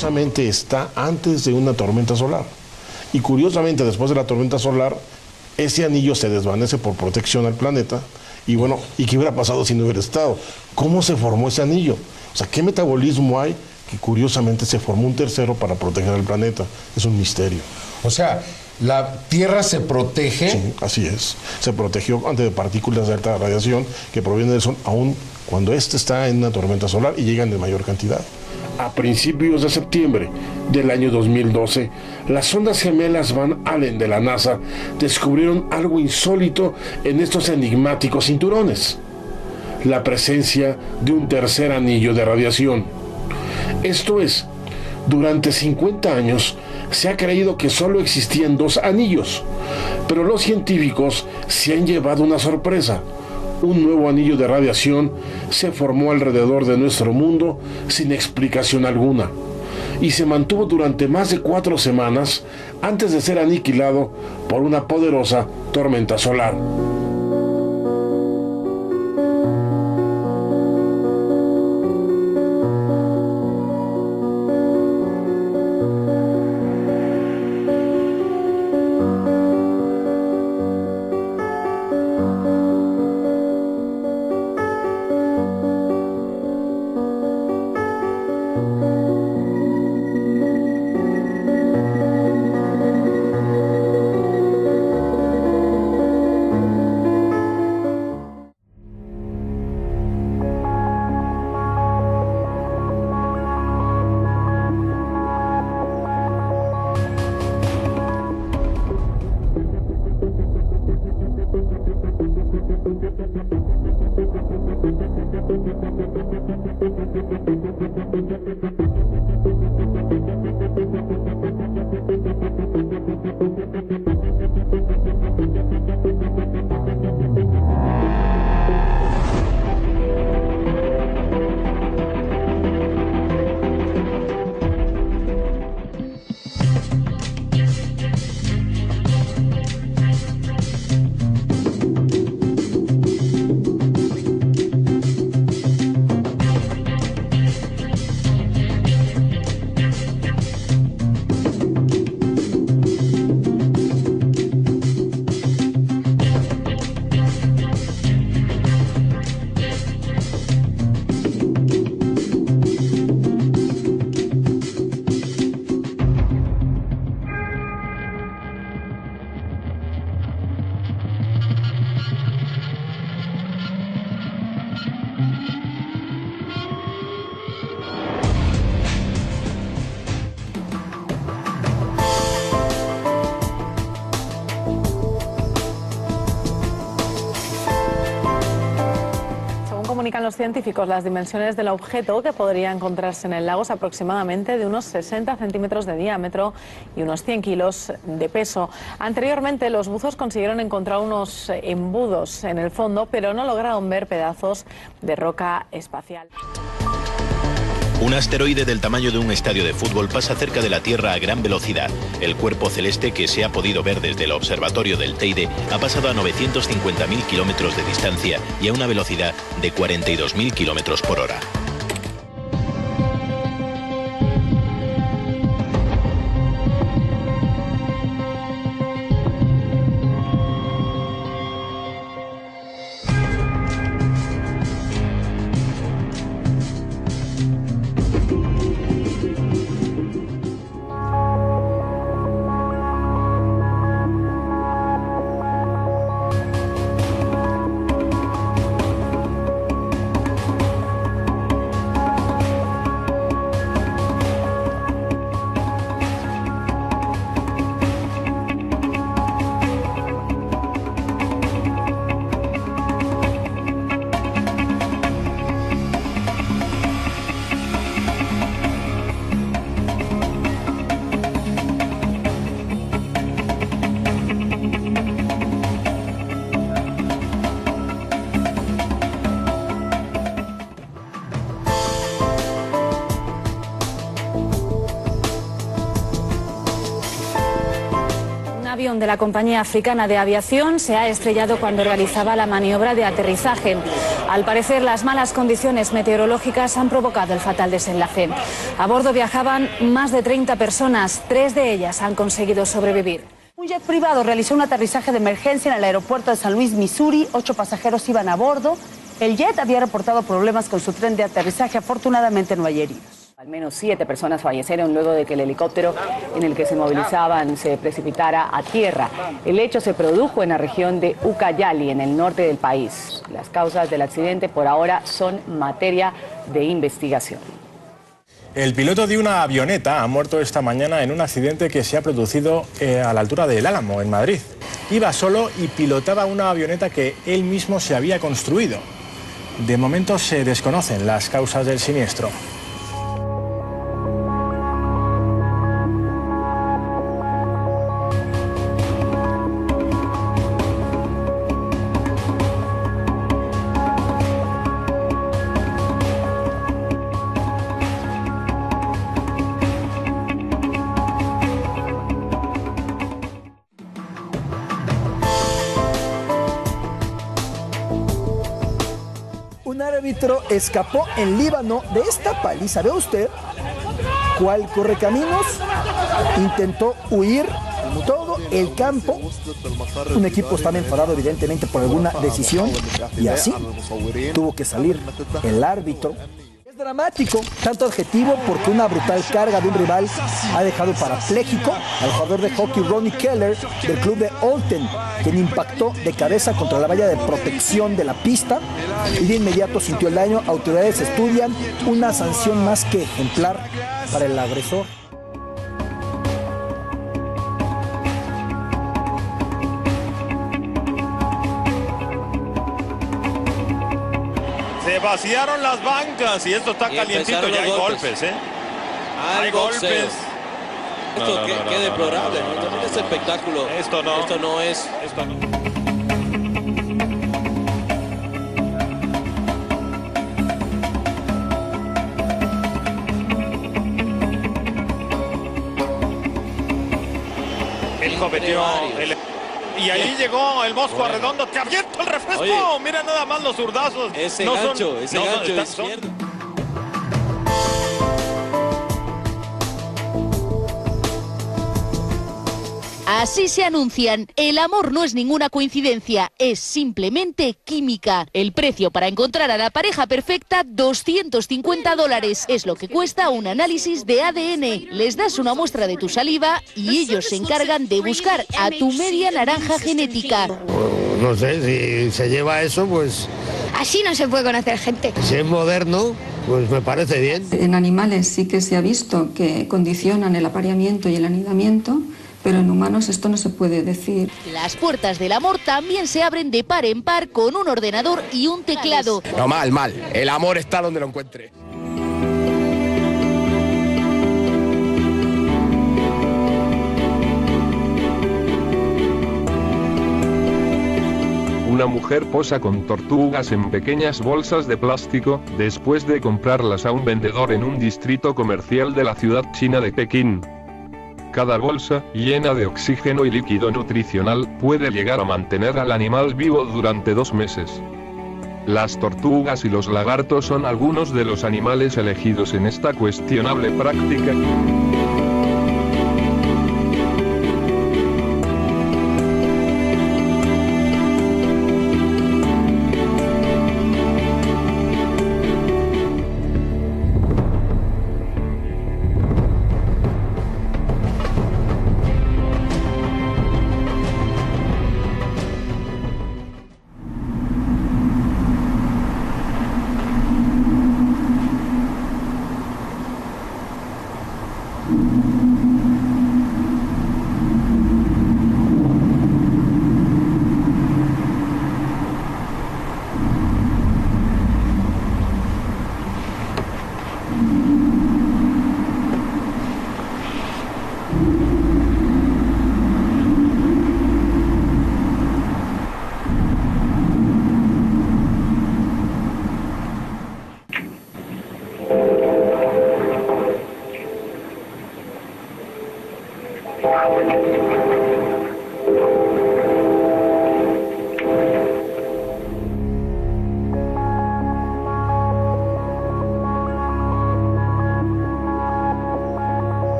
curiosamente está antes de una tormenta solar. Y curiosamente, después de la tormenta solar, ese anillo se desvanece por protección al planeta. Y bueno, ¿y qué hubiera pasado si no hubiera estado? ¿Cómo se formó ese anillo? O sea, ¿qué metabolismo hay que curiosamente se formó un tercero para proteger al planeta? Es un misterio. O sea, la Tierra se protege. Sí, así es. Se protegió ante de partículas de alta radiación que provienen del Sol, aún cuando éste está en una tormenta solar y llegan en mayor cantidad. A principios de septiembre del año 2012, las sondas gemelas Van Allen de la NASA descubrieron algo insólito en estos enigmáticos cinturones: la presencia de un tercer anillo de radiación. Esto es, durante 50 años se ha creído que solo existían 2 anillos, pero los científicos se han llevado una sorpresa. Un nuevo anillo de radiación se formó alrededor de nuestro mundo sin explicación alguna y se mantuvo durante más de 4 semanas antes de ser aniquilado por una poderosa tormenta solar. Comunican los científicos, las dimensiones del objeto que podría encontrarse en el lago es aproximadamente de unos 60 centímetros de diámetro y unos 100 kilos de peso. Anteriormente los buzos consiguieron encontrar unos embudos en el fondo, pero no lograron ver pedazos de roca espacial. Un asteroide del tamaño de un estadio de fútbol pasa cerca de la Tierra a gran velocidad. El cuerpo celeste, que se ha podido ver desde el observatorio del Teide, ha pasado a 950.000 kilómetros de distancia y a una velocidad de 42.000 kilómetros por hora. Un avión de la compañía africana de aviación se ha estrellado cuando realizaba la maniobra de aterrizaje. Al parecer, las malas condiciones meteorológicas han provocado el fatal desenlace. A bordo viajaban más de 30 personas, 3 de ellas han conseguido sobrevivir. Un jet privado realizó un aterrizaje de emergencia en el aeropuerto de San Luis, Missouri. 8 pasajeros iban a bordo. El jet había reportado problemas con su tren de aterrizaje. Afortunadamente no hay heridos. Al menos 7 personas fallecieron luego de que el helicóptero en el que se movilizaban se precipitara a tierra. El hecho se produjo en la región de Ucayali, en el norte del país. Las causas del accidente por ahora son materia de investigación. El piloto de una avioneta ha muerto esta mañana en un accidente que se ha producido a la altura del Álamo, en Madrid. Iba solo y pilotaba una avioneta que él mismo se había construido. De momento se desconocen las causas del siniestro. Un árbitro escapó en Líbano de esta paliza. ¿Ve usted? ¿Cuál correcaminos? Intentó huir todo el campo. Un equipo estaba enfadado evidentemente por alguna decisión y así tuvo que salir el árbitro. Es dramático, tanto adjetivo, porque una brutal carga de un rival ha dejado parapléjico al jugador de hockey Ronnie Keller del club de Olten, quien impactó de cabeza contra la valla de protección de la pista y de inmediato sintió el daño. Autoridades estudian una sanción más que ejemplar para el agresor. Se vaciaron las bancas y esto está calientito. Ya hay golpes, ¿eh? Hay golpes. Esto qué deplorable, ¿no? También este espectáculo. Esto no. Esto no es. Esto no. El cometió. Y ahí llegó el Mosco Arredondo, que abierto el refresco. Oye, mira nada más los zurdazos. Ese gancho izquierdo. Así se anuncian. El amor no es ninguna coincidencia, es simplemente química. El precio para encontrar a la pareja perfecta, $250. Es lo que cuesta un análisis de ADN. Les das una muestra de tu saliva y ellos se encargan de buscar a tu media naranja genética. No sé, si se lleva eso, pues... Así no se puede conocer gente. Si es moderno, pues me parece bien. En animales sí que se ha visto que condicionan el apareamiento y el anidamiento, pero en humanos esto no se puede decir. Las puertas del amor también se abren de par en par con un ordenador y un teclado. No, mal. El amor está donde lo encuentre. Una mujer posa con tortugas en pequeñas bolsas de plástico, después de comprarlas a un vendedor en un distrito comercial de la ciudad china de Pekín. Cada bolsa, llena de oxígeno y líquido nutricional, puede llegar a mantener al animal vivo durante 2 meses. Las tortugas y los lagartos son algunos de los animales elegidos en esta cuestionable práctica.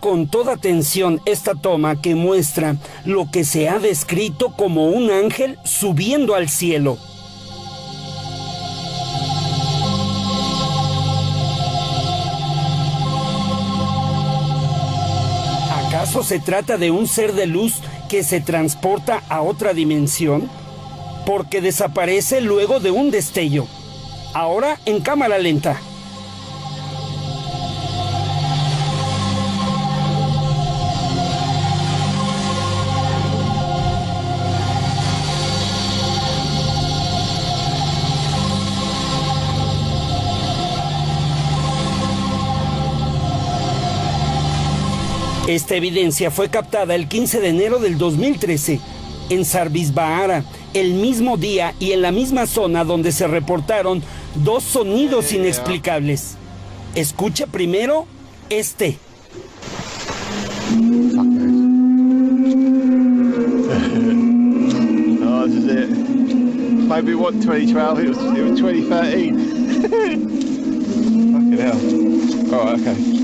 con toda atención esta toma que muestra lo que se ha descrito como un ángel subiendo al cielo. ¿Acaso se trata de un ser de luz que se transporta a otra dimensión? Porque desaparece luego de un destello. Ahora en cámara lenta. Esta evidencia fue captada el 15 de enero del 2013 en Sarvisbaara, el mismo día y en la misma zona donde se reportaron dos sonidos inexplicables. Escucha primero este. Oh, this is it. Maybe it wasn't 2012, it was 2013. Fucking hell. All right, okay.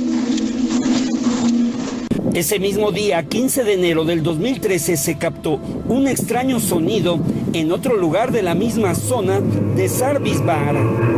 Ese mismo día, 15 de enero del 2013, se captó un extraño sonido en otro lugar de la misma zona de Sarvisbaara.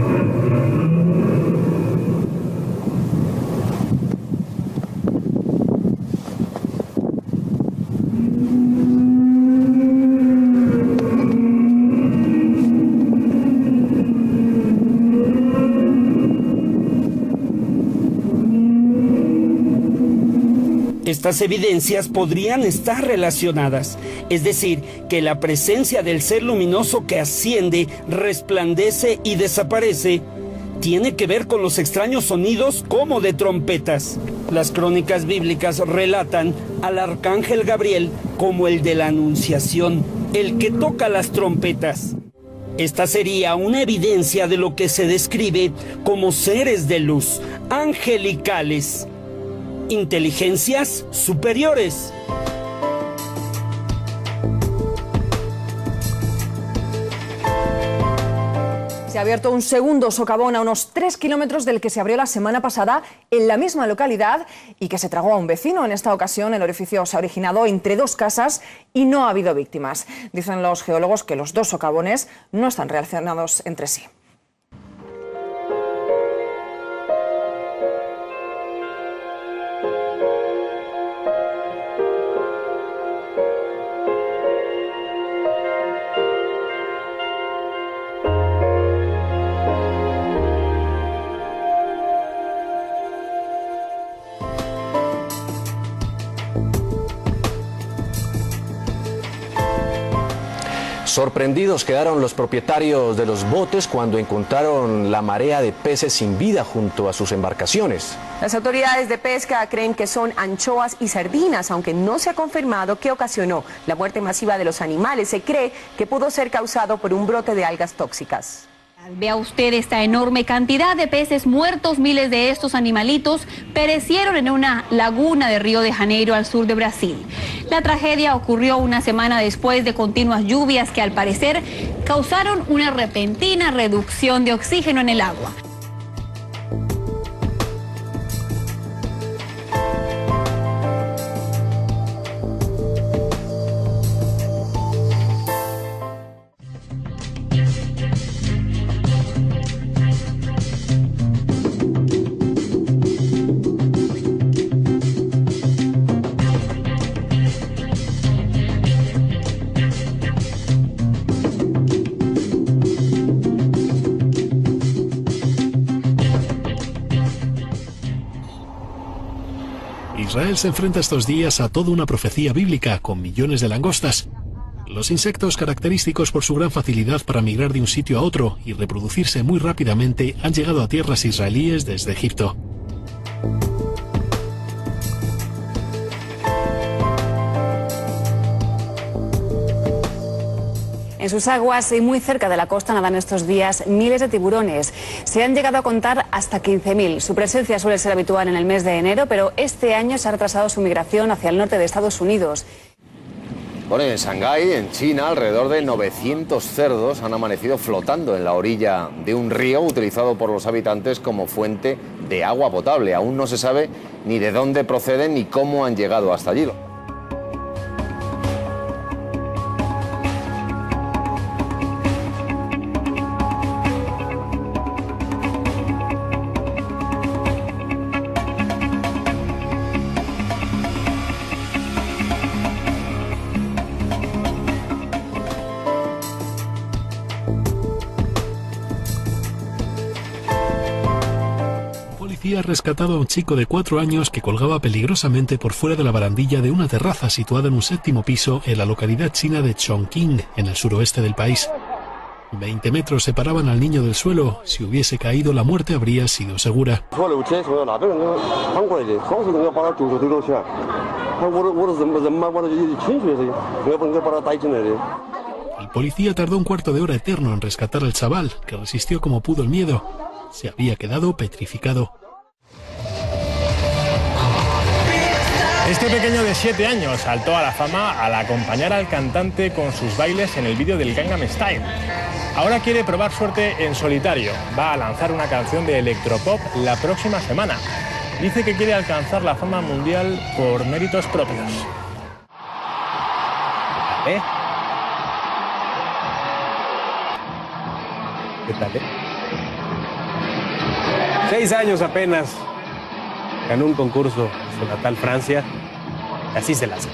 Estas evidencias podrían estar relacionadas, es decir, que la presencia del ser luminoso que asciende, resplandece y desaparece tiene que ver con los extraños sonidos como de trompetas. Las crónicas bíblicas relatan al arcángel Gabriel como el de la Anunciación, el que toca las trompetas. Esta sería una evidencia de lo que se describe como seres de luz, angelicales, inteligencias superiores. Se ha abierto un segundo socavón a unos 3 kilómetros del que se abrió la semana pasada en la misma localidad y que se tragó a un vecino. En esta ocasión el orificio se ha originado entre dos casas y no ha habido víctimas. Dicen los geólogos que los dos socavones no están relacionados entre sí. Sorprendidos quedaron los propietarios de los botes cuando encontraron la marea de peces sin vida junto a sus embarcaciones. Las autoridades de pesca creen que son anchoas y sardinas, aunque no se ha confirmado qué ocasionó la muerte masiva de los animales. Se cree que pudo ser causado por un brote de algas tóxicas. Vea usted esta enorme cantidad de peces muertos. Miles de estos animalitos perecieron en una laguna de Río de Janeiro, al sur de Brasil. La tragedia ocurrió una semana después de continuas lluvias que al parecer causaron una repentina reducción de oxígeno en el agua. Israel se enfrenta estos días a toda una profecía bíblica con millones de langostas. Los insectos, característicos por su gran facilidad para migrar de un sitio a otro y reproducirse muy rápidamente, han llegado a tierras israelíes desde Egipto. En sus aguas y muy cerca de la costa nadan estos días miles de tiburones. Se han llegado a contar hasta 15.000. Su presencia suele ser habitual en el mes de enero, pero este año se ha retrasado su migración hacia el norte de Estados Unidos. Bueno, en Shanghái, en China, alrededor de 900 cerdos han amanecido flotando en la orilla de un río utilizado por los habitantes como fuente de agua potable. Aún no se sabe ni de dónde proceden ni cómo han llegado hasta allí. Ha rescatado a un chico de 4 años que colgaba peligrosamente por fuera de la barandilla de una terraza situada en un 7º piso en la localidad china de Chongqing, en el suroeste del país. 20 metros separaban al niño del suelo. Si hubiese caído, la muerte habría sido segura. El policía tardó un cuarto de hora eterno en rescatar al chaval, que resistió como pudo el miedo. Se había quedado petrificado. Este pequeño de 7 años saltó a la fama al acompañar al cantante con sus bailes en el vídeo del Gangnam Style. Ahora quiere probar suerte en solitario. Va a lanzar una canción de electropop la próxima semana. Dice que quiere alcanzar la fama mundial por méritos propios. ¿Qué tal, 6 años apenas. Ganó un concurso en su natal Francia. Y así se las hace.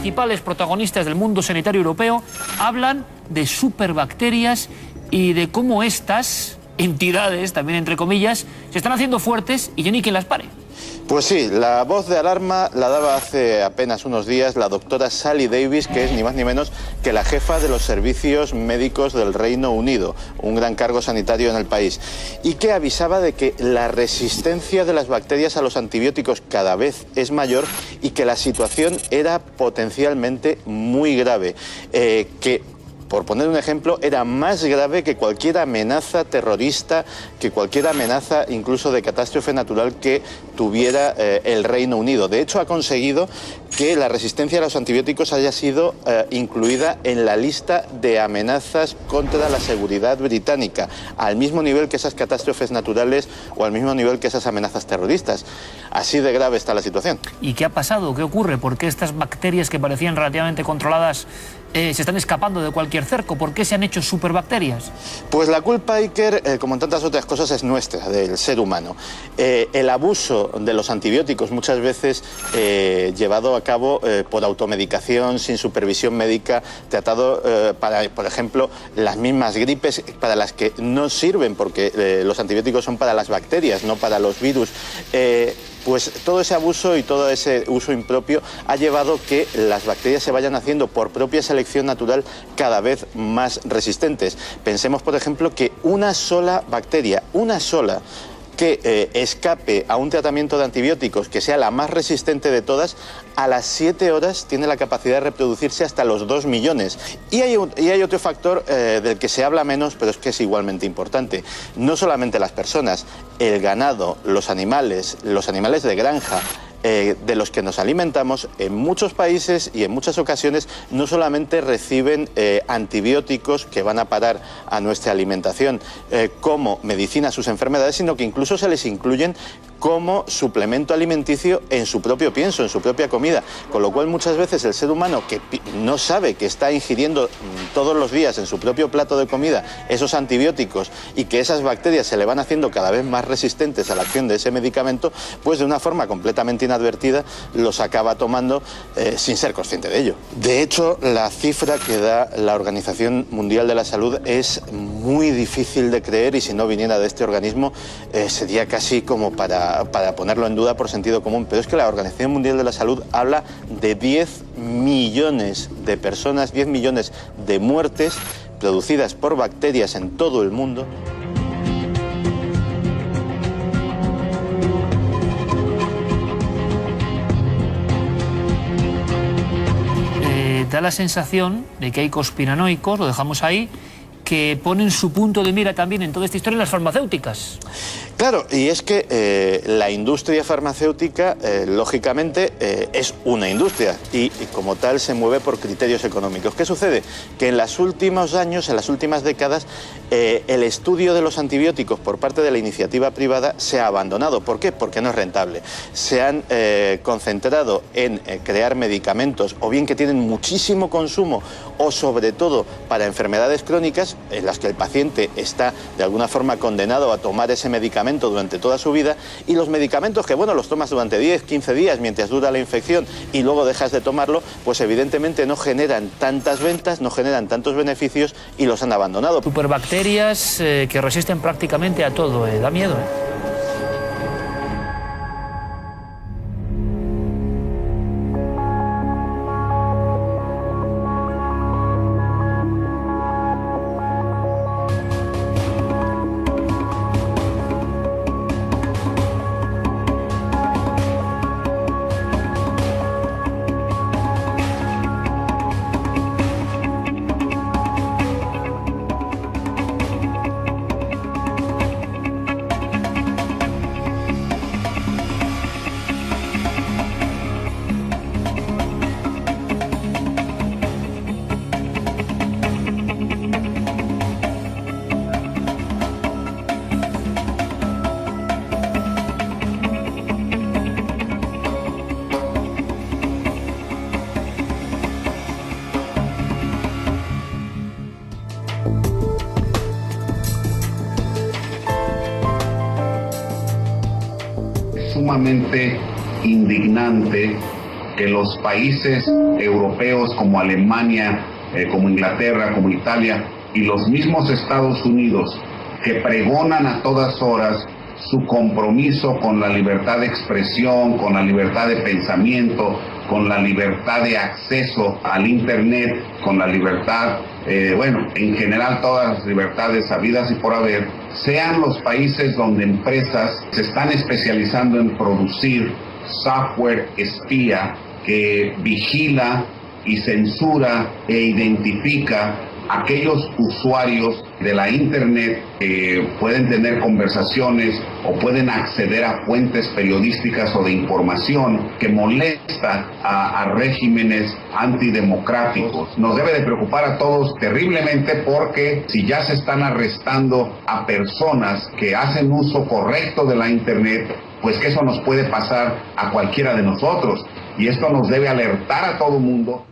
Principales protagonistas del mundo sanitario europeo hablan de superbacterias y de cómo estas entidades, también entre comillas, se están haciendo fuertes y ya ni quien las pare. Pues sí, la voz de alarma la daba hace apenas unos días la doctora Sally Davis, que es ni más ni menos que la jefa de los servicios médicos del Reino Unido, un gran cargo sanitario en el país, y que avisaba de que la resistencia de las bacterias a los antibióticos cada vez es mayor y que la situación era potencialmente muy grave, por poner un ejemplo, era más grave que cualquier amenaza terrorista, que cualquier amenaza incluso de catástrofe natural que tuviera el Reino Unido. De hecho, ha conseguido que la resistencia a los antibióticos haya sido incluida en la lista de amenazas contra la seguridad británica, al mismo nivel que esas catástrofes naturales o al mismo nivel que esas amenazas terroristas. Así de grave está la situación. ¿Y qué ha pasado? ¿Qué ocurre? ¿Por qué estas bacterias que parecían relativamente controladas se están escapando de cualquier cerco? ¿Por qué se han hecho superbacterias? Pues la culpa, Iker, como en tantas otras cosas, es nuestra, del ser humano. El abuso de los antibióticos, muchas veces llevado a cabo por automedicación, sin supervisión médica, tratado para, por ejemplo, las mismas gripes para las que no sirven, porque los antibióticos son para las bacterias, no para los virus. Pues todo ese abuso y todo ese uso impropio ha llevado que las bacterias se vayan haciendo por propia selección natural cada vez más resistentes. Pensemos, por ejemplo, que una sola bacteria, una sola, que escape a un tratamiento de antibióticos que sea la más resistente de todas, a las 7 horas tiene la capacidad de reproducirse hasta los 2 millones. Y hay otro factor del que se habla menos, pero es que es igualmente importante. No solamente las personas, el ganado, los animales de granja, de los que nos alimentamos, en muchos países y en muchas ocasiones no solamente reciben antibióticos que van a parar a nuestra alimentación como medicina a sus enfermedades, sino que incluso se les incluyen como suplemento alimenticio en su propio pienso, en su propia comida. Con lo cual muchas veces el ser humano que no sabe que está ingiriendo todos los días en su propio plato de comida esos antibióticos y que esas bacterias se le van haciendo cada vez más resistentes a la acción de ese medicamento, pues de una forma completamente inadvertida los acaba tomando sin ser consciente de ello. De hecho, la cifra que da la Organización Mundial de la Salud es muy difícil de creer, y si no viniera de este organismo sería casi como para ponerlo en duda por sentido común, pero es que la Organización Mundial de la Salud habla de 10 millones de personas, 10 millones de muertes producidas por bacterias en todo el mundo. Da la sensación de que hay conspiranoicos, lo dejamos ahí, que ponen su punto de mira también en toda esta historia en las farmacéuticas. Claro, y es que la industria farmacéutica, lógicamente, es una industria y como tal se mueve por criterios económicos. ¿Qué sucede? Que en los últimos años, en las últimas décadas, el estudio de los antibióticos por parte de la iniciativa privada se ha abandonado. ¿Por qué? Porque no es rentable. Se han concentrado en crear medicamentos, o bien que tienen muchísimo consumo, o sobre todo para enfermedades crónicas, en las que el paciente está de alguna forma condenado a tomar ese medicamento durante toda su vida, y los medicamentos que, bueno, los tomas durante 10, 15 días mientras dura la infección y luego dejas de tomarlo, pues evidentemente no generan tantas ventas, no generan tantos beneficios y los han abandonado. Superbacterias que resisten prácticamente a todo, da miedo. Sumamente indignante que los países europeos como Alemania, como Inglaterra, como Italia y los mismos Estados Unidos, que pregonan a todas horas su compromiso con la libertad de expresión, con la libertad de pensamiento, con la libertad de acceso al Internet, con la libertad, en general todas las libertades habidas y por haber, sean los países donde empresas se están especializando en producir software espía que vigila y censura e identifica aquellos usuarios de la Internet que pueden tener conversaciones o pueden acceder a fuentes periodísticas o de información que molesta a regímenes antidemocráticos. Nos debe de preocupar a todos terriblemente, porque si ya se están arrestando a personas que hacen uso correcto de la Internet, pues que eso nos puede pasar a cualquiera de nosotros, y esto nos debe alertar a todo mundo.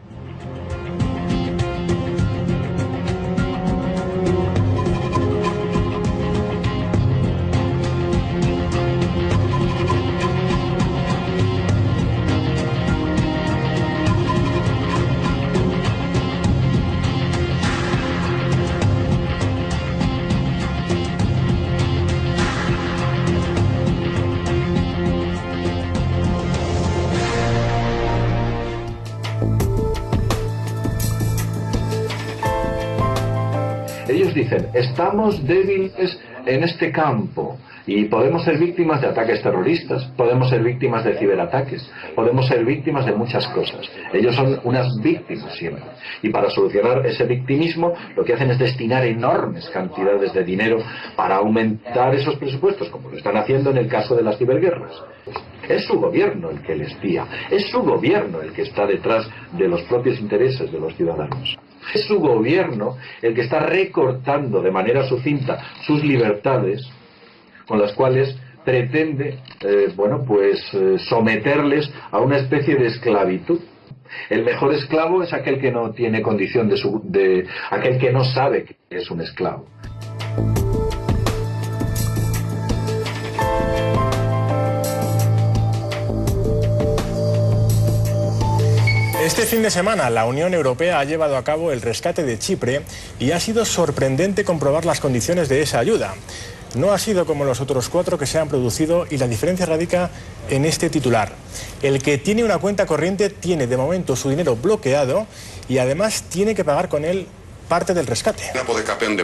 dicen, estamos débiles en este campo y podemos ser víctimas de ataques terroristas, podemos ser víctimas de ciberataques, podemos ser víctimas de muchas cosas. Ellos son unas víctimas siempre. Y para solucionar ese victimismo lo que hacen es destinar enormes cantidades de dinero para aumentar esos presupuestos, como lo están haciendo en el caso de las ciberguerras. Es su gobierno el que les espía, es su gobierno el que está detrás de los propios intereses de los ciudadanos. Es su gobierno el que está recortando de manera sucinta sus libertades, con las cuales pretende someterles a una especie de esclavitud. El mejor esclavo es aquel que no tiene condición aquel que no sabe que es un esclavo. Este fin de semana la Unión Europea ha llevado a cabo el rescate de Chipre y ha sido sorprendente comprobar las condiciones de esa ayuda. No ha sido como los otros 4 que se han producido y la diferencia radica en este titular. El que tiene una cuenta corriente tiene de momento su dinero bloqueado y además tiene que pagar con él parte del rescate.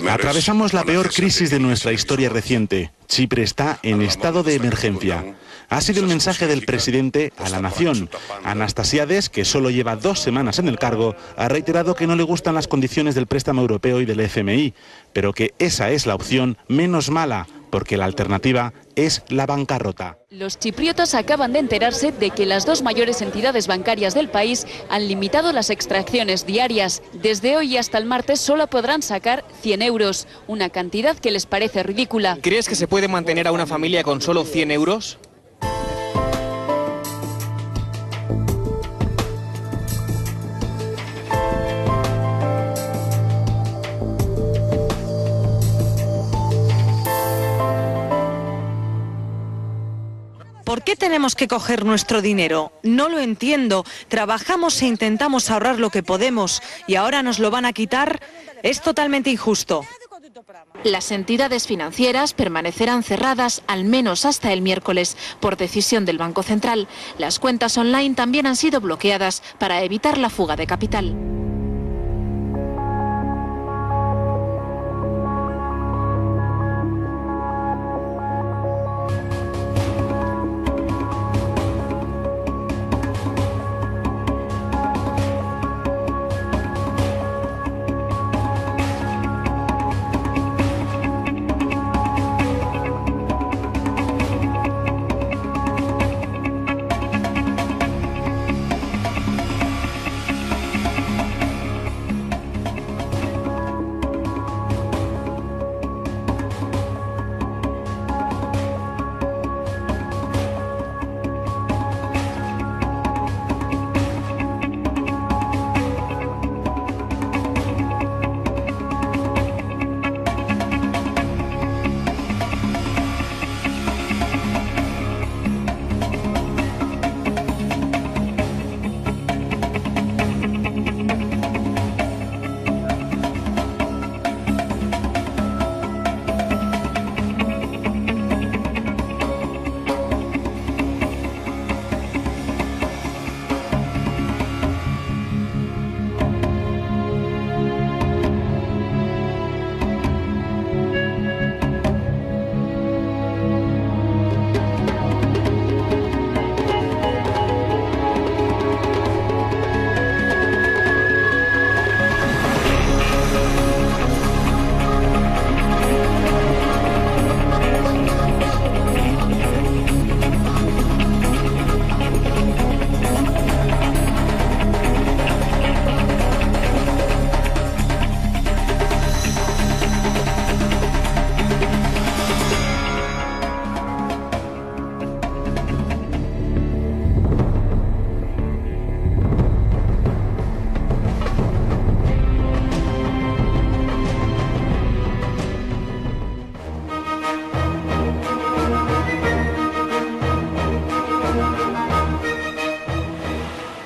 Atravesamos la peor crisis de nuestra historia reciente. Chipre está en estado de emergencia. Ha sido el mensaje del presidente a la nación. Anastasiades, que solo lleva 2 semanas en el cargo, ha reiterado que no le gustan las condiciones del préstamo europeo y del FMI, pero que esa es la opción menos mala, porque la alternativa es la bancarrota. Los chipriotas acaban de enterarse de que las 2 mayores entidades bancarias del país han limitado las extracciones diarias. Desde hoy hasta el martes solo podrán sacar 100 euros, una cantidad que les parece ridícula. ¿Crees que se puede mantener a una familia con solo 100 euros? ¿Por qué tenemos que coger nuestro dinero? No lo entiendo. Trabajamos e intentamos ahorrar lo que podemos y ahora nos lo van a quitar. Es totalmente injusto. Las entidades financieras permanecerán cerradas al menos hasta el miércoles por decisión del Banco Central. Las cuentas online también han sido bloqueadas para evitar la fuga de capital.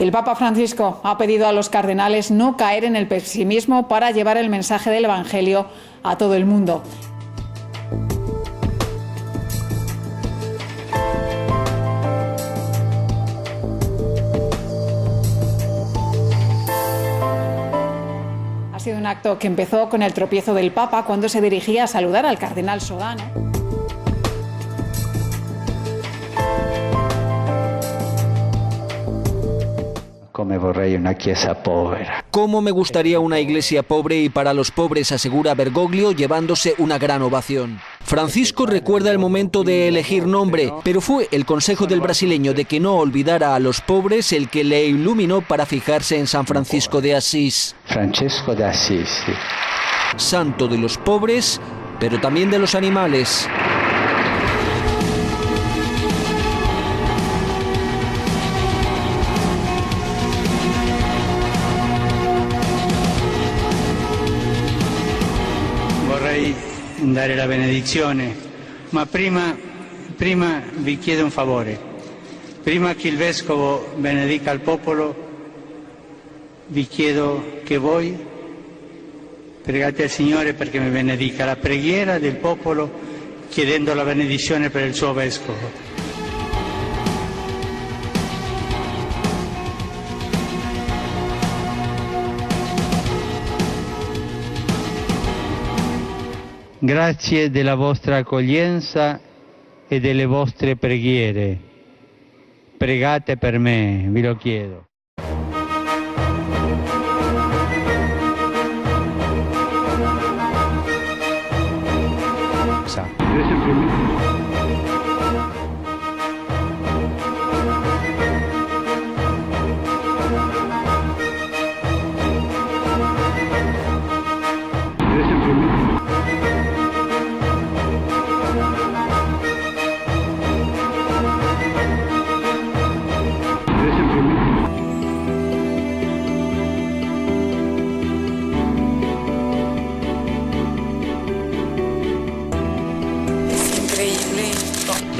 El Papa Francisco ha pedido a los cardenales no caer en el pesimismo para llevar el mensaje del Evangelio a todo el mundo. Ha sido un acto que empezó con el tropiezo del Papa cuando se dirigía a saludar al cardenal Sodano. ¿Cómo me gustaría una iglesia pobre y para los pobres?, asegura Bergoglio, llevándose una gran ovación. Francisco recuerda el momento de elegir nombre, pero fue el consejo del brasileño de que no olvidara a los pobres el que le iluminó para fijarse en San Francisco de Asís. Francesco de Asís. Sí. Santo de los pobres, pero también de los animales. Vorrei dare la benedizione, ma prima vi chiedo un favore. Prima che il vescovo benedica il popolo, vi chiedo che voi pregate al Signore perché mi benedica la preghiera del popolo, chiedendo la benedizione per il suo vescovo. Grazie della vostra accoglienza e delle vostre preghiere. Pregate per me, vi lo chiedo.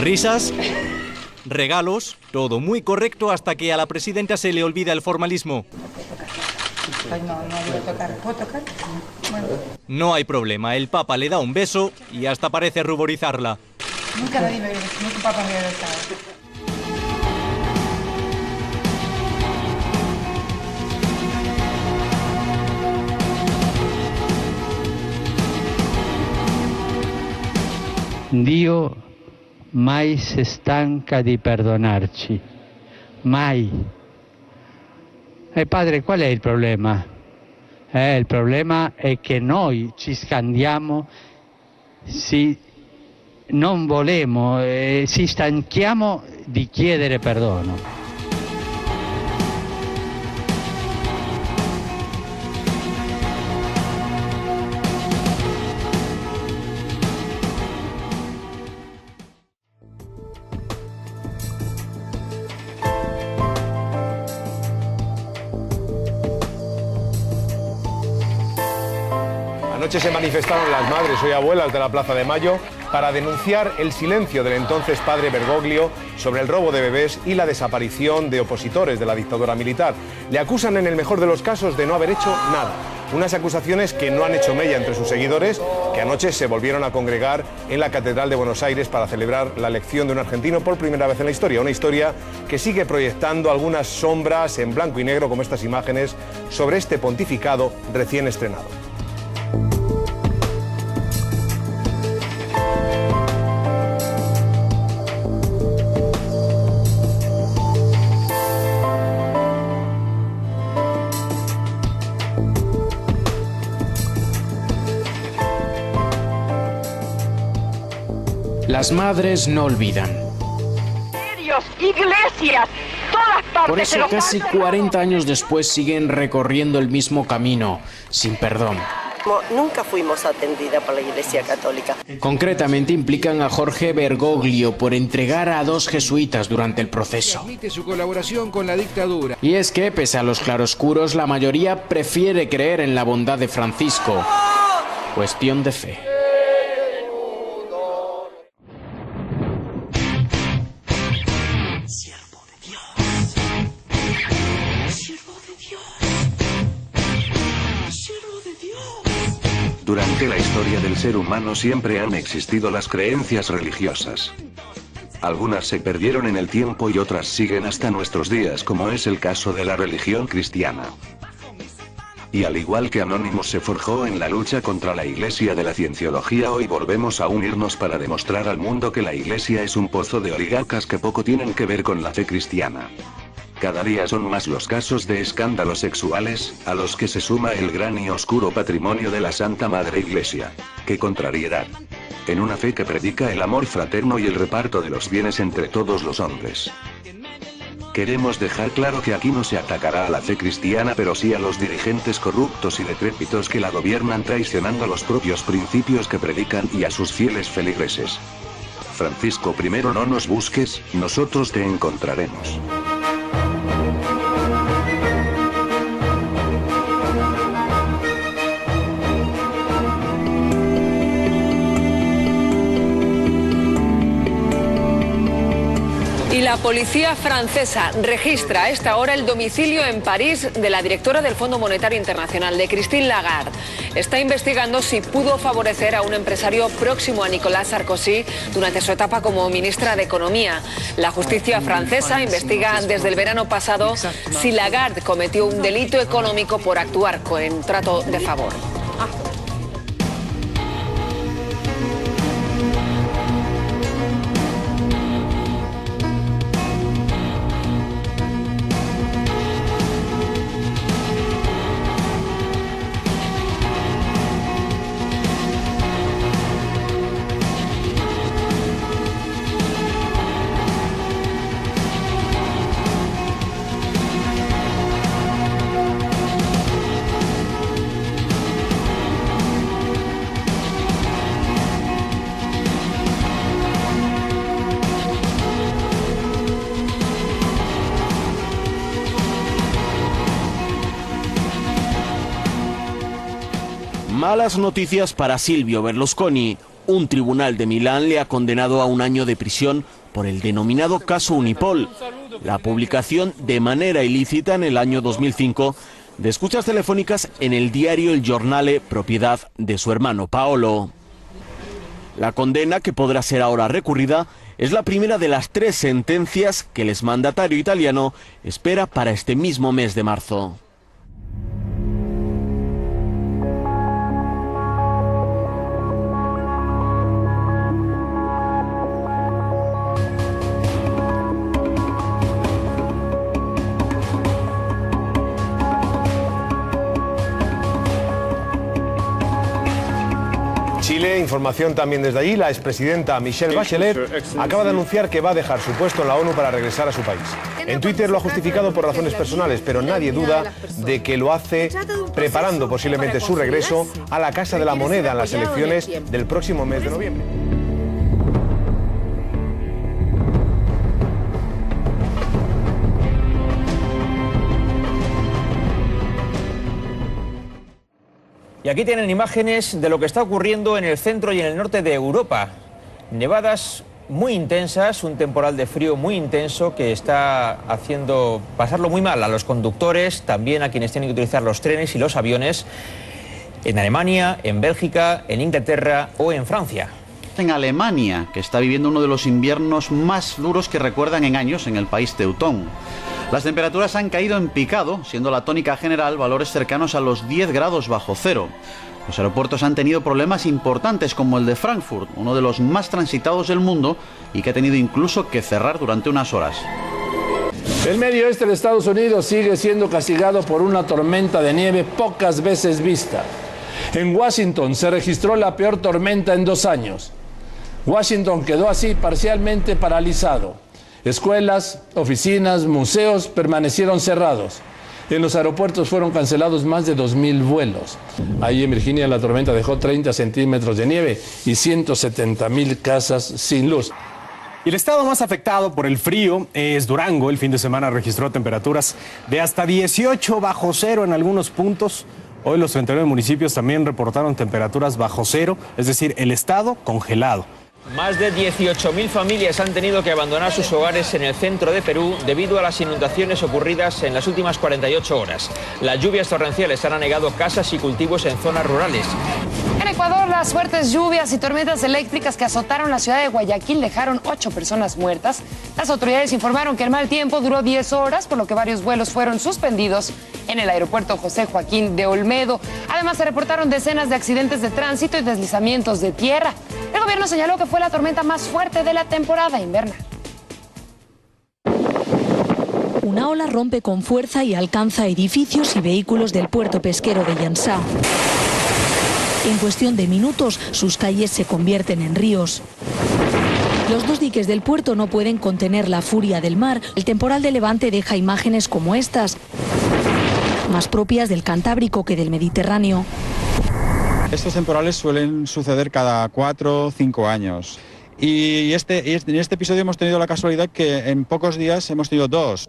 Risas, regalos, todo muy correcto hasta que a la presidenta se le olvida el formalismo. No hay problema, el Papa le da un beso y hasta parece ruborizarla. Nunca nadie me había besado, nunca un Papa me había besado. Dio mai si stanca di perdonarci, mai. E padre, qual è il problema? Il problema è che noi ci scandiamo, non volemo, ci stanchiamo di chiedere perdono. Anoche se manifestaron las madres, hoy abuelas, de la Plaza de Mayo para denunciar el silencio del entonces padre Bergoglio sobre el robo de bebés y la desaparición de opositores de la dictadura militar. Le acusan en el mejor de los casos de no haber hecho nada. Unas acusaciones que no han hecho mella entre sus seguidores, que anoche se volvieron a congregar en la Catedral de Buenos Aires para celebrar la elección de un argentino por primera vez en la historia. Una historia que sigue proyectando algunas sombras en blanco y negro, como estas imágenes, sobre este pontificado recién estrenado. Las madres no olvidan. Iglesias, todas partes. Por eso casi 40 años después siguen recorriendo el mismo camino, sin perdón. Nunca fuimos atendidas por la Iglesia Católica. Concretamente implican a Jorge Bergoglio por entregar a 2 jesuitas durante el proceso. Admite su colaboración con la dictadura. Y es que, pese a los claroscuros, la mayoría prefiere creer en la bondad de Francisco. Cuestión de fe. Durante la historia del ser humano siempre han existido las creencias religiosas. Algunas se perdieron en el tiempo y otras siguen hasta nuestros días, como es el caso de la religión cristiana. Y al igual que Anonymous se forjó en la lucha contra la Iglesia de la Cienciología, hoy volvemos a unirnos para demostrar al mundo que la Iglesia es un pozo de oligarcas que poco tienen que ver con la fe cristiana. Cada día son más los casos de escándalos sexuales, a los que se suma el gran y oscuro patrimonio de la Santa Madre Iglesia. ¡Qué contrariedad! En una fe que predica el amor fraterno y el reparto de los bienes entre todos los hombres. Queremos dejar claro que aquí no se atacará a la fe cristiana, pero sí a los dirigentes corruptos y decrépitos que la gobiernan, traicionando los propios principios que predican y a sus fieles feligreses. Francisco I, no nos busques, nosotros te encontraremos. Y la policía francesa registra a esta hora el domicilio en París de la directora del Fondo Monetario Internacional, de Christine Lagarde. Está investigando si pudo favorecer a un empresario próximo a Nicolas Sarkozy durante su etapa como ministra de Economía. La justicia francesa investiga desde el verano pasado si Lagarde cometió un delito económico por actuar con trato de favor. Malas noticias para Silvio Berlusconi. Un tribunal de Milán le ha condenado a 1 año de prisión por el denominado caso Unipol, la publicación de manera ilícita en el año 2005 de escuchas telefónicas en el diario El Giornale, propiedad de su hermano Paolo. La condena, que podrá ser ahora recurrida, es la primera de las 3 sentencias que el exmandatario italiano espera para este mismo mes de marzo. Chile, información también desde allí. La expresidenta Michelle Bachelet acaba de anunciar que va a dejar su puesto en la ONU para regresar a su país. En Twitter lo ha justificado por razones personales, pero nadie duda de que lo hace preparando posiblemente su regreso a la Casa de la Moneda en las elecciones del próximo mes de noviembre. Y aquí tienen imágenes de lo que está ocurriendo en el centro y en el norte de Europa. Nevadas muy intensas, un temporal de frío muy intenso que está haciendo pasarlo muy mal a los conductores, también a quienes tienen que utilizar los trenes y los aviones, en Alemania, en Bélgica, en Inglaterra o en Francia. En Alemania, que está viviendo uno de los inviernos más duros que recuerdan en años en el país teutón. Las temperaturas han caído en picado, siendo la tónica general valores cercanos a los 10 grados bajo cero. Los aeropuertos han tenido problemas importantes, como el de Frankfurt, uno de los más transitados del mundo y que ha tenido incluso que cerrar durante unas horas. El medio oeste de Estados Unidos sigue siendo castigado por una tormenta de nieve pocas veces vista. En Washington se registró la peor tormenta en 2 años. Washington quedó así parcialmente paralizado. Escuelas, oficinas, museos permanecieron cerrados. En los aeropuertos fueron cancelados más de 2.000 vuelos. Ahí en Virginia la tormenta dejó 30 centímetros de nieve y 170.000 casas sin luz. Y el estado más afectado por el frío es Durango. El fin de semana registró temperaturas de hasta 18 bajo cero en algunos puntos. Hoy los 39 municipios también reportaron temperaturas bajo cero, es decir, el estado congelado. Más de 18.000 familias han tenido que abandonar sus hogares en el centro de Perú debido a las inundaciones ocurridas en las últimas 48 horas. Las lluvias torrenciales han anegado casas y cultivos en zonas rurales. En Ecuador, las fuertes lluvias y tormentas eléctricas que azotaron la ciudad de Guayaquil dejaron 8 personas muertas. Las autoridades informaron que el mal tiempo duró 10 horas, por lo que varios vuelos fueron suspendidos en el aeropuerto José Joaquín de Olmedo. Además, se reportaron decenas de accidentes de tránsito y deslizamientos de tierra. El gobierno señaló que fue la tormenta más fuerte de la temporada invernal. Una ola rompe con fuerza y alcanza edificios y vehículos del puerto pesquero de Llansá. En cuestión de minutos, sus calles se convierten en ríos. Los 2 diques del puerto no pueden contener la furia del mar. El temporal de levante deja imágenes como estas, más propias del Cantábrico que del Mediterráneo. Estos temporales suelen suceder cada 4 o 5 años. Y en este episodio hemos tenido la casualidad que en pocos días hemos tenido 2.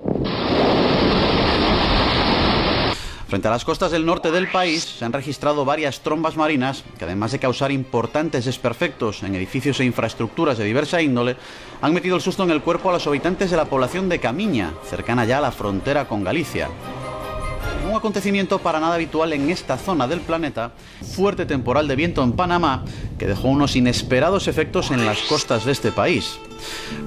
Frente a las costas del norte del país se han registrado varias trombas marinas que, además de causar importantes desperfectos en edificios e infraestructuras de diversa índole, han metido el susto en el cuerpo a los habitantes de la población de Camiña, cercana ya a la frontera con Galicia. Un acontecimiento para nada habitual en esta zona del planeta, fuerte temporal de viento en Panamá que dejó unos inesperados efectos en las costas de este país.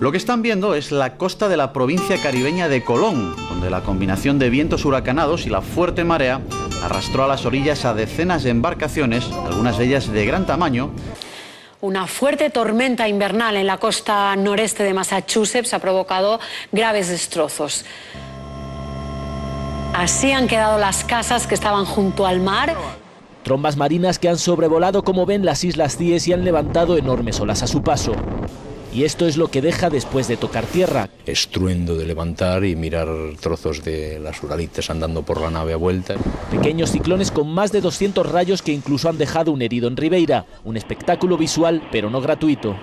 Lo que están viendo es la costa de la provincia caribeña de Colón, donde la combinación de vientos huracanados y la fuerte marea arrastró a las orillas a decenas de embarcaciones, algunas de ellas de gran tamaño. Una fuerte tormenta invernal en la costa noreste de Massachusetts ha provocado graves destrozos. Así han quedado las casas que estaban junto al mar. Trombas marinas que han sobrevolado, como ven, las Islas Cíes y han levantado enormes olas a su paso. Y esto es lo que deja después de tocar tierra. Estruendo de levantar y mirar trozos de las Uralites andando por la nave a vuelta. Pequeños ciclones con más de 200 rayos que incluso han dejado un herido en Ribeira. Un espectáculo visual, pero no gratuito.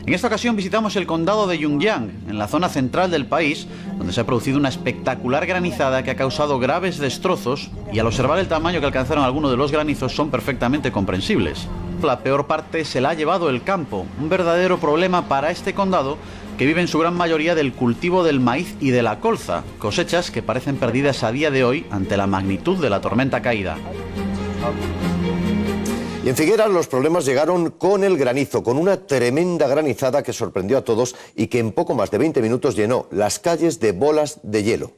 En esta ocasión visitamos el condado de Yungyang, en la zona central del país, donde se ha producido una espectacular granizada que ha causado graves destrozos y al observar el tamaño que alcanzaron algunos de los granizos son perfectamente comprensibles. La peor parte se la ha llevado el campo, un verdadero problema para este condado que vive en su gran mayoría del cultivo del maíz y de la colza, cosechas que parecen perdidas a día de hoy ante la magnitud de la tormenta caída. Y en Figueras los problemas llegaron con el granizo, con una tremenda granizada que sorprendió a todos y que en poco más de 20 minutos llenó las calles de bolas de hielo.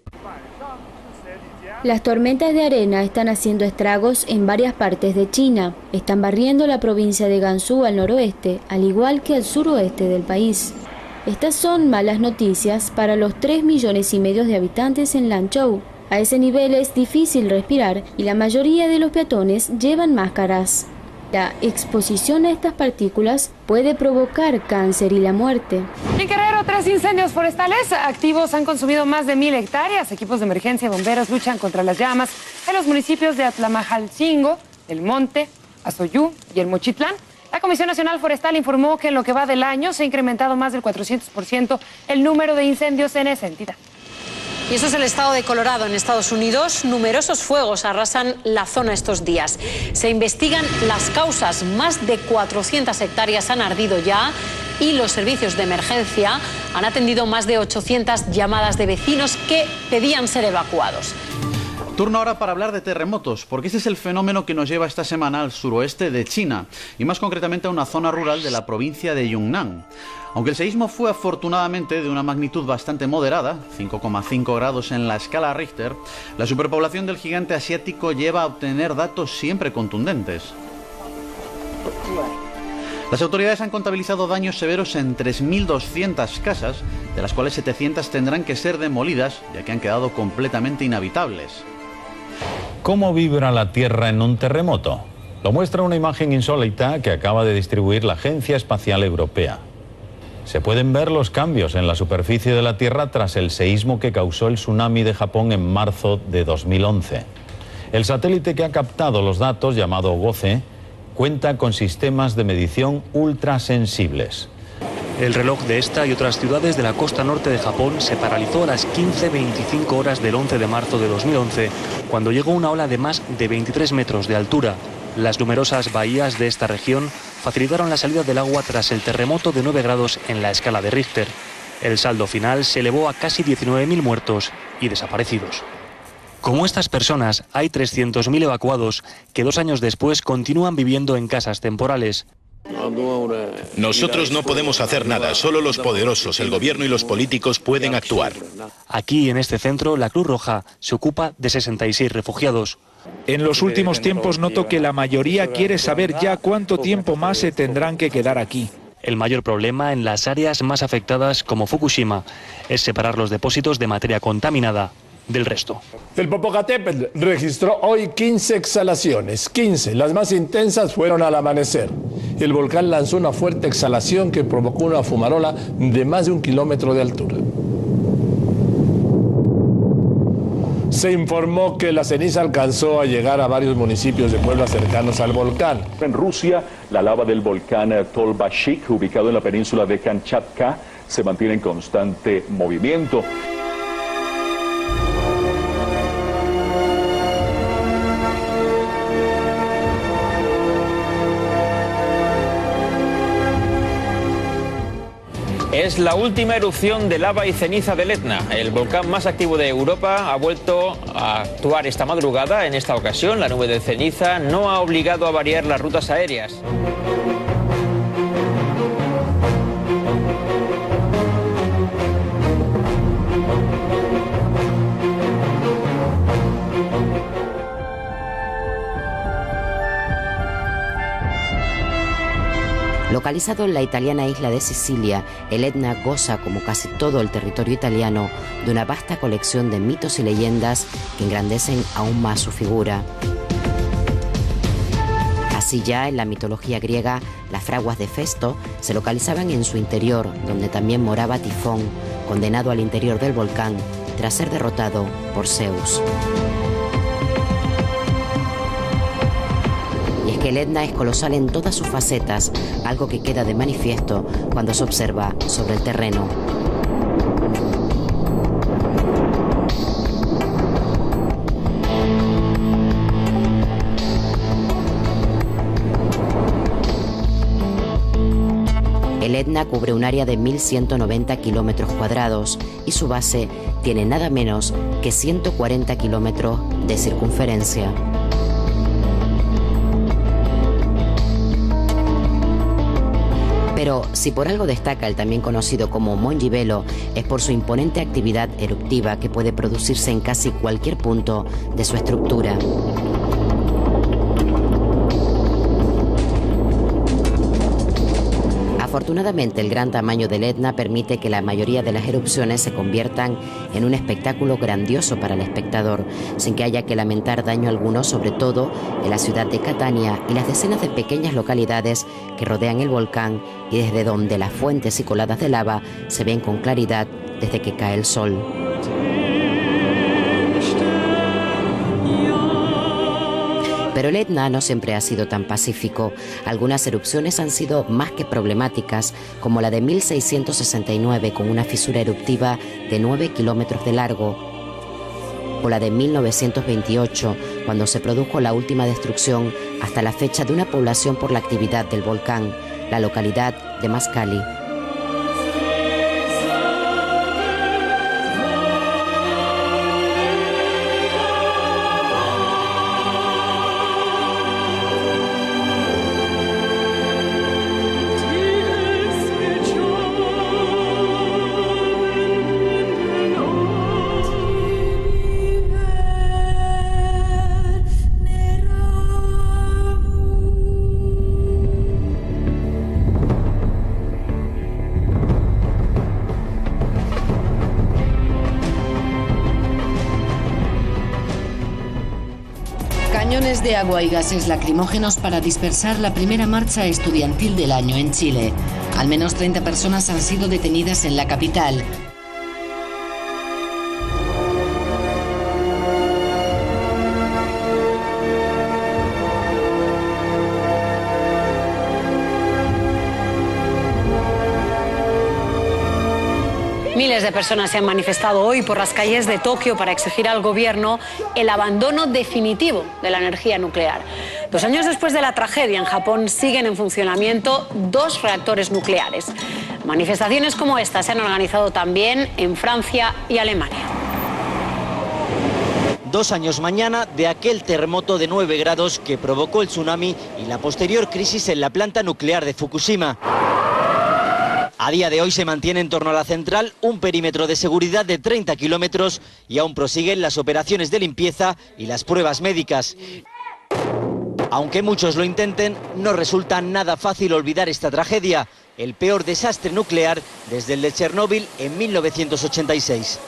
Las tormentas de arena están haciendo estragos en varias partes de China. Están barriendo la provincia de Gansu al noroeste, al igual que al suroeste del país. Estas son malas noticias para los 3,5 millones de habitantes en Lanzhou. A ese nivel es difícil respirar y la mayoría de los peatones llevan máscaras. La exposición a estas partículas puede provocar cáncer y la muerte. En Guerrero, 3 incendios forestales activos han consumido más de 1,000 hectáreas. Equipos de emergencia y bomberos luchan contra las llamas en los municipios de Atlamajalcingo, El Monte, Azoyú y El Mochitlán. La Comisión Nacional Forestal informó que en lo que va del año se ha incrementado más del 400% el número de incendios en esa entidad. Y eso es el estado de Colorado, en Estados Unidos. Numerosos fuegos arrasan la zona estos días. Se investigan las causas. Más de 400 hectáreas han ardido ya y los servicios de emergencia han atendido más de 800 llamadas de vecinos que pedían ser evacuados. Turno ahora para hablar de terremotos, porque este es el fenómeno que nos lleva esta semana al suroeste de China y más concretamente a una zona rural de la provincia de Yunnan. Aunque el seísmo fue afortunadamente de una magnitud bastante moderada, 5,5 grados en la escala Richter, la superpoblación del gigante asiático lleva a obtener datos siempre contundentes. Las autoridades han contabilizado daños severos en 3.200 casas, de las cuales 700 tendrán que ser demolidas, ya que han quedado completamente inhabitables. ¿Cómo vibra la Tierra en un terremoto? Lo muestra una imagen insólita que acaba de distribuir la Agencia Espacial Europea. Se pueden ver los cambios en la superficie de la Tierra tras el seísmo que causó el tsunami de Japón en marzo de 2011. El satélite que ha captado los datos, llamado GOCE, cuenta con sistemas de medición ultrasensibles. El reloj de esta y otras ciudades de la costa norte de Japón se paralizó a las 15:25 horas del 11 de marzo de 2011, cuando llegó una ola de más de 23 metros de altura. Las numerosas bahías de esta región facilitaron la salida del agua tras el terremoto de 9 grados en la escala de Richter. El saldo final se elevó a casi 19.000 muertos y desaparecidos. Como estas personas, hay 300.000 evacuados que 2 años después continúan viviendo en casas temporales. Nosotros no podemos hacer nada, solo los poderosos, el gobierno y los políticos pueden actuar. Aquí, en este centro, la Cruz Roja se ocupa de 66 refugiados. En los últimos tiempos noto que la mayoría quiere saber ya cuánto tiempo más se tendrán que quedar aquí. El mayor problema en las áreas más afectadas, como Fukushima, es separar los depósitos de materia contaminada del resto. El Popocatépetl registró hoy 15 exhalaciones, 15. Las más intensas fueron al amanecer. El volcán lanzó una fuerte exhalación que provocó una fumarola de más de 1 kilómetro de altura. Se informó que la ceniza alcanzó a llegar a varios municipios de pueblos cercanos al volcán. En Rusia, la lava del volcán Tolbashik, ubicado en la península de Kamchatka, se mantiene en constante movimiento. Es la última erupción de lava y ceniza del Etna. El volcán más activo de Europa ha vuelto a actuar esta madrugada. En esta ocasión, la nube de ceniza no ha obligado a variar las rutas aéreas. Localizado en la italiana isla de Sicilia, el Etna goza, como casi todo el territorio italiano, de una vasta colección de mitos y leyendas que engrandecen aún más su figura. Así ya, en la mitología griega, las fraguas de Festo se localizaban en su interior, donde también moraba Tifón, condenado al interior del volcán tras ser derrotado por Zeus. Y es que el Etna es colosal en todas sus facetas, algo que queda de manifiesto cuando se observa sobre el terreno. El Etna cubre un área de 1.190 kilómetros cuadrados y su base tiene nada menos que 140 kilómetros de circunferencia. Pero si por algo destaca el también conocido como Monte Velo, es por su imponente actividad eruptiva que puede producirse en casi cualquier punto de su estructura. Afortunadamente, el gran tamaño del Etna permite que la mayoría de las erupciones se conviertan en un espectáculo grandioso para el espectador, sin que haya que lamentar daño alguno, sobre todo en la ciudad de Catania y las decenas de pequeñas localidades que rodean el volcán y desde donde las fuentes y coladas de lava se ven con claridad desde que cae el sol. Pero el Etna no siempre ha sido tan pacífico. Algunas erupciones han sido más que problemáticas, como la de 1669 con una fisura eruptiva de 9 kilómetros de largo, o la de 1928, cuando se produjo la última destrucción hasta la fecha de una población por la actividad del volcán, la localidad de Mascali. Cañones de agua y gases lacrimógenos para dispersar la primera marcha estudiantil del año en Chile. Al menos 30 personas han sido detenidas en la capital. Miles de personas se han manifestado hoy por las calles de Tokio para exigir al gobierno el abandono definitivo de la energía nuclear. 2 años después de la tragedia, en Japón siguen en funcionamiento 2 reactores nucleares. Manifestaciones como esta se han organizado también en Francia y Alemania. 2 años mañana de aquel terremoto de 9 grados que provocó el tsunami y la posterior crisis en la planta nuclear de Fukushima. A día de hoy se mantiene en torno a la central un perímetro de seguridad de 30 kilómetros y aún prosiguen las operaciones de limpieza y las pruebas médicas. Aunque muchos lo intenten, no resulta nada fácil olvidar esta tragedia, el peor desastre nuclear desde el de Chernóbil en 1986.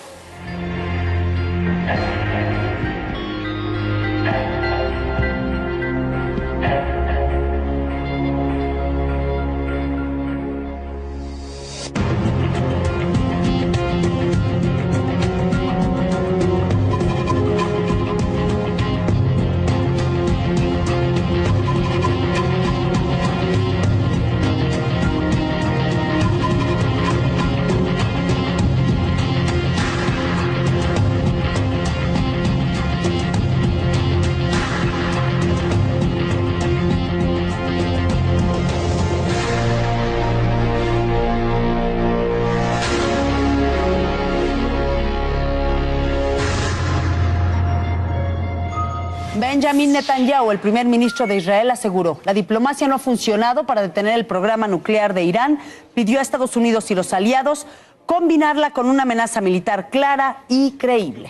Benjamin Netanyahu, el primer ministro de Israel, aseguró: la diplomacia no ha funcionado para detener el programa nuclear de Irán. Pidió a Estados Unidos y los aliados combinarla con una amenaza militar clara y creíble.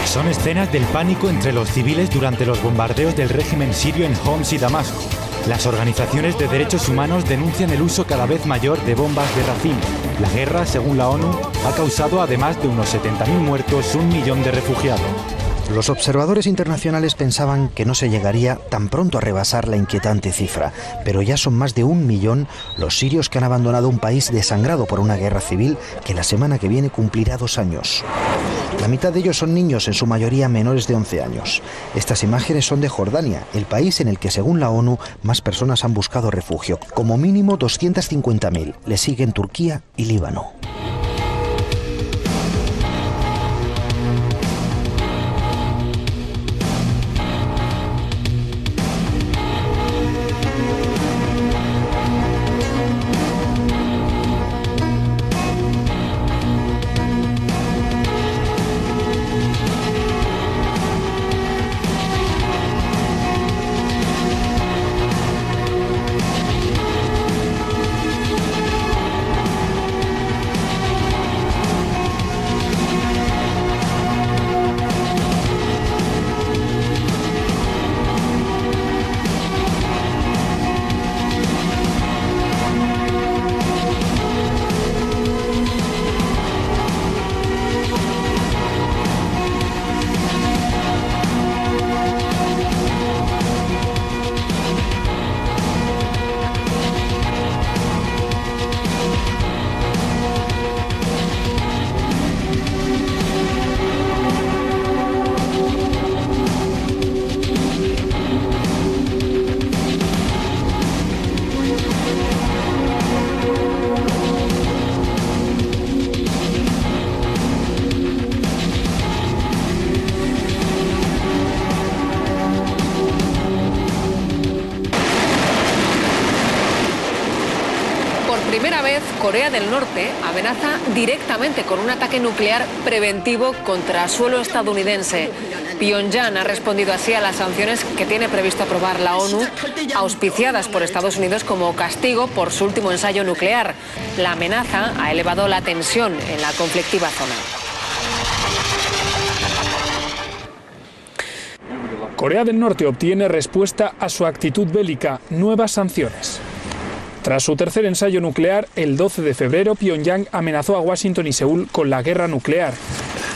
Son escenas del pánico entre los civiles durante los bombardeos del régimen sirio en Homs y Damasco. Las organizaciones de derechos humanos denuncian el uso cada vez mayor de bombas de racimo. La guerra, según la ONU, ha causado, además de unos 70.000 muertos, 1 millón de refugiados. Los observadores internacionales pensaban que no se llegaría tan pronto a rebasar la inquietante cifra, pero ya son más de 1 millón los sirios que han abandonado un país desangrado por una guerra civil que la semana que viene cumplirá 2 años. La mitad de ellos son niños, en su mayoría menores de 11 años. Estas imágenes son de Jordania, el país en el que, según la ONU, más personas han buscado refugio, como mínimo 250.000. Le siguen Turquía y Líbano. Corea del Norte amenaza directamente con un ataque nuclear preventivo contra suelo estadounidense. Pyongyang ha respondido así a las sanciones que tiene previsto aprobar la ONU, auspiciadas por Estados Unidos como castigo por su último ensayo nuclear. La amenaza ha elevado la tensión en la conflictiva zona. Corea del Norte obtiene respuesta a su actitud bélica, nuevas sanciones. Tras su tercer ensayo nuclear, el 12 de febrero, Pyongyang amenazó a Washington y Seúl con la guerra nuclear.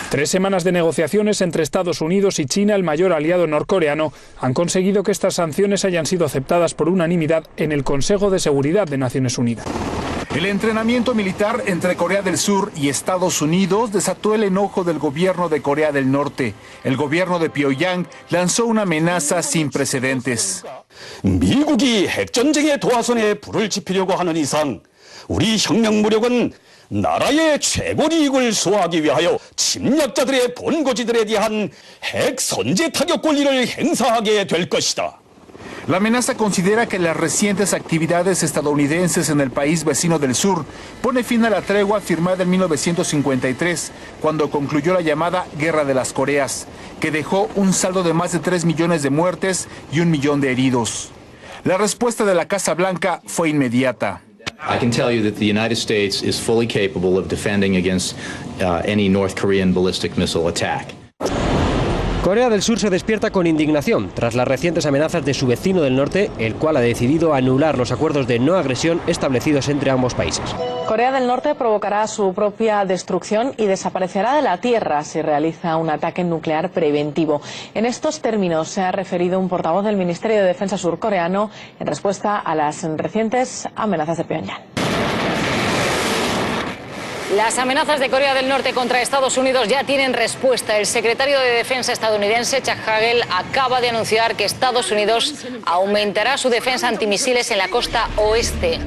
3 semanas de negociaciones entre Estados Unidos y China, el mayor aliado norcoreano, han conseguido que estas sanciones hayan sido aceptadas por unanimidad en el Consejo de Seguridad de Naciones Unidas. El entrenamiento militar entre Corea del Sur y Estados Unidos desató el enojo del gobierno de Corea del Norte. El gobierno de Pyongyang lanzó una amenaza sin precedentes. 미국이 핵전쟁의 도화선에 불을 지피려고 하는 이상 우리 혁명무력은 나라의 최고 이익을 수호하기 위하여 침략자들의 본거지들에 대한 핵 선제 타격 권리를 행사하게 될 것이다. La amenaza considera que las recientes actividades estadounidenses en el país vecino del sur pone fin a la tregua firmada en 1953, cuando concluyó la llamada Guerra de las Coreas, que dejó un saldo de más de 3 millones de muertes y 1 millón de heridos. La respuesta de la Casa Blanca fue inmediata. I can tell you that the United States is fully capable of defending against any North Korean ballistic missile attack. Corea del Sur se despierta con indignación tras las recientes amenazas de su vecino del norte, el cual ha decidido anular los acuerdos de no agresión establecidos entre ambos países. Corea del Norte provocará su propia destrucción y desaparecerá de la Tierra si realiza un ataque nuclear preventivo. En estos términos se ha referido un portavoz del Ministerio de Defensa surcoreano en respuesta a las recientes amenazas de Pyongyang. Las amenazas de Corea del Norte contra Estados Unidos ya tienen respuesta. El secretario de Defensa estadounidense, Chuck Hagel, acaba de anunciar que Estados Unidos aumentará su defensa antimisiles en la costa oeste.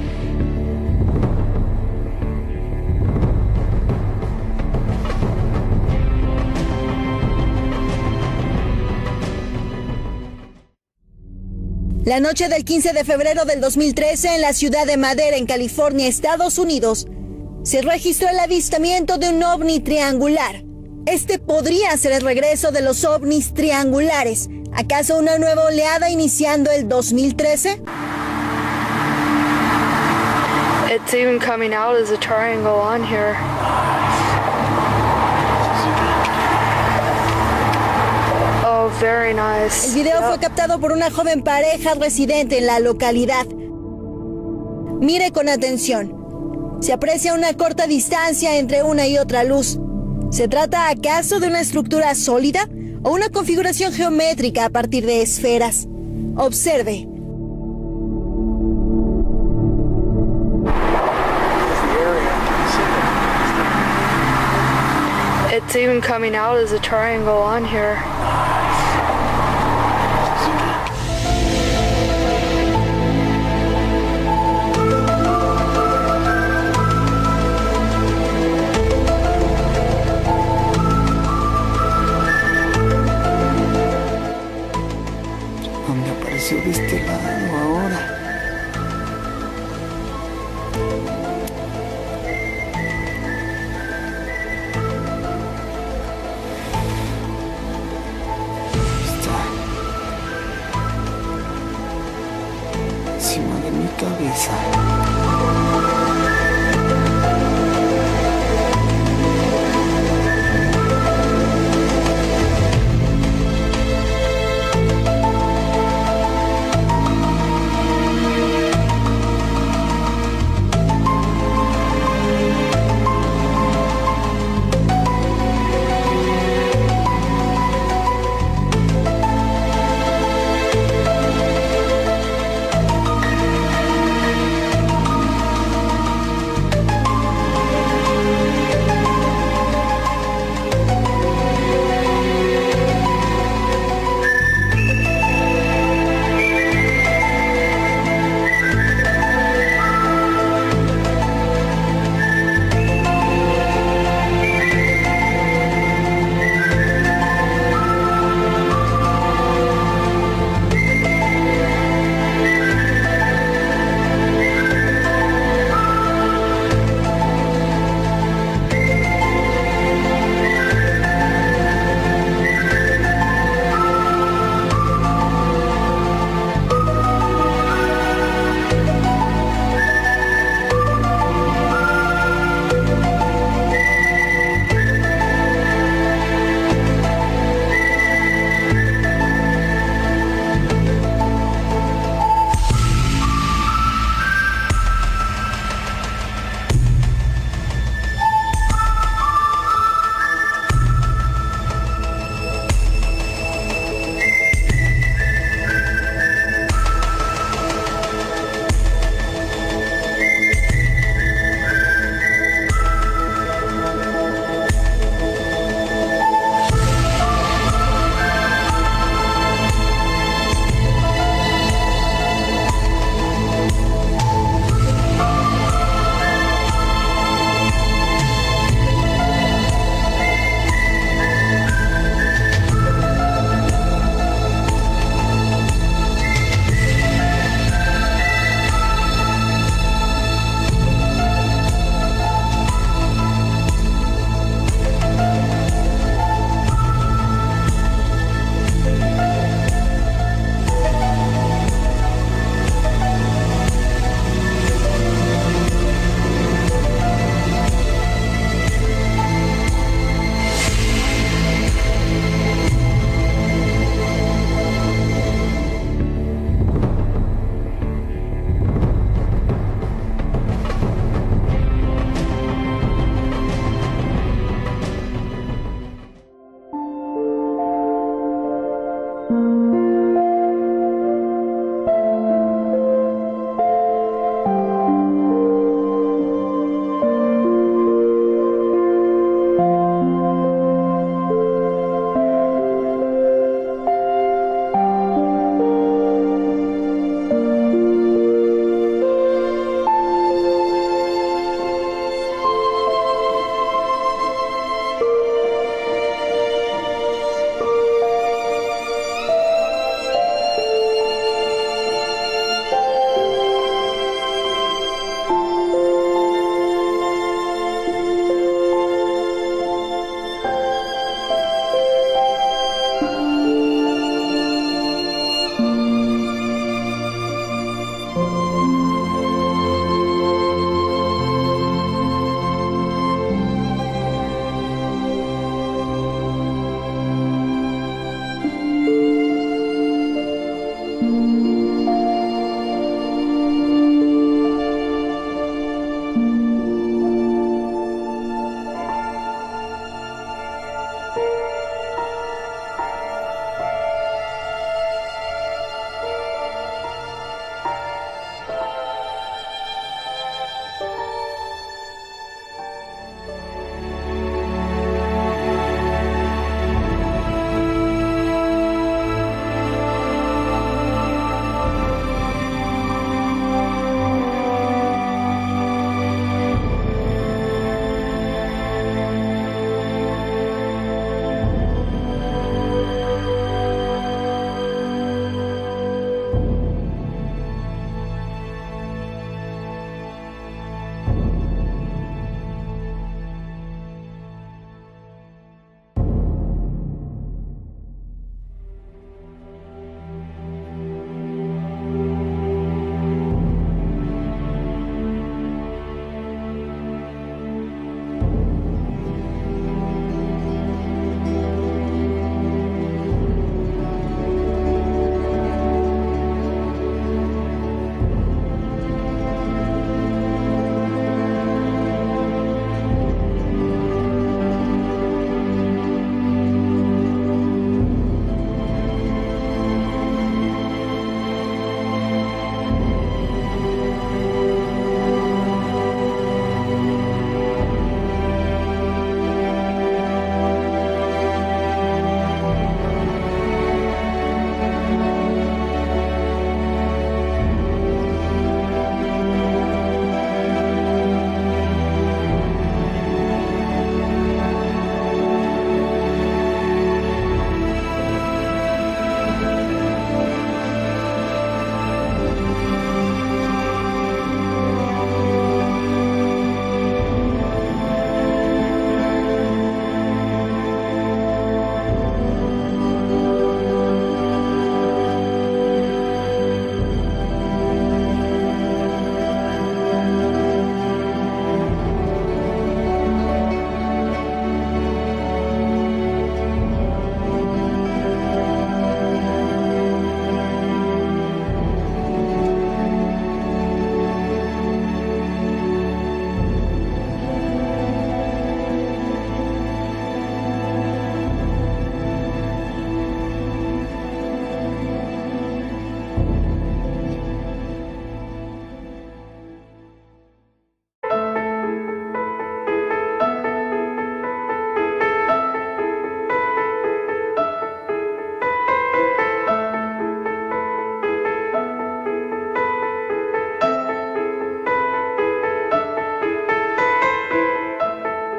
La noche del 15 de febrero del 2013, en la ciudad de Madera, en California, Estados Unidos, se registró el avistamiento de un ovni triangular. Este podría ser el regreso de los ovnis triangulares. ¿Acaso una nueva oleada iniciando el 2013? It's even coming out as a triangle on here. Oh, very nice. El video fue captado por una joven pareja residente en la localidad. Mire con atención. Se aprecia una corta distancia entre una y otra luz. ¿Se trata acaso de una estructura sólida o una configuración geométrica a partir de esferas? Observe. It's even coming out as a triangle on here.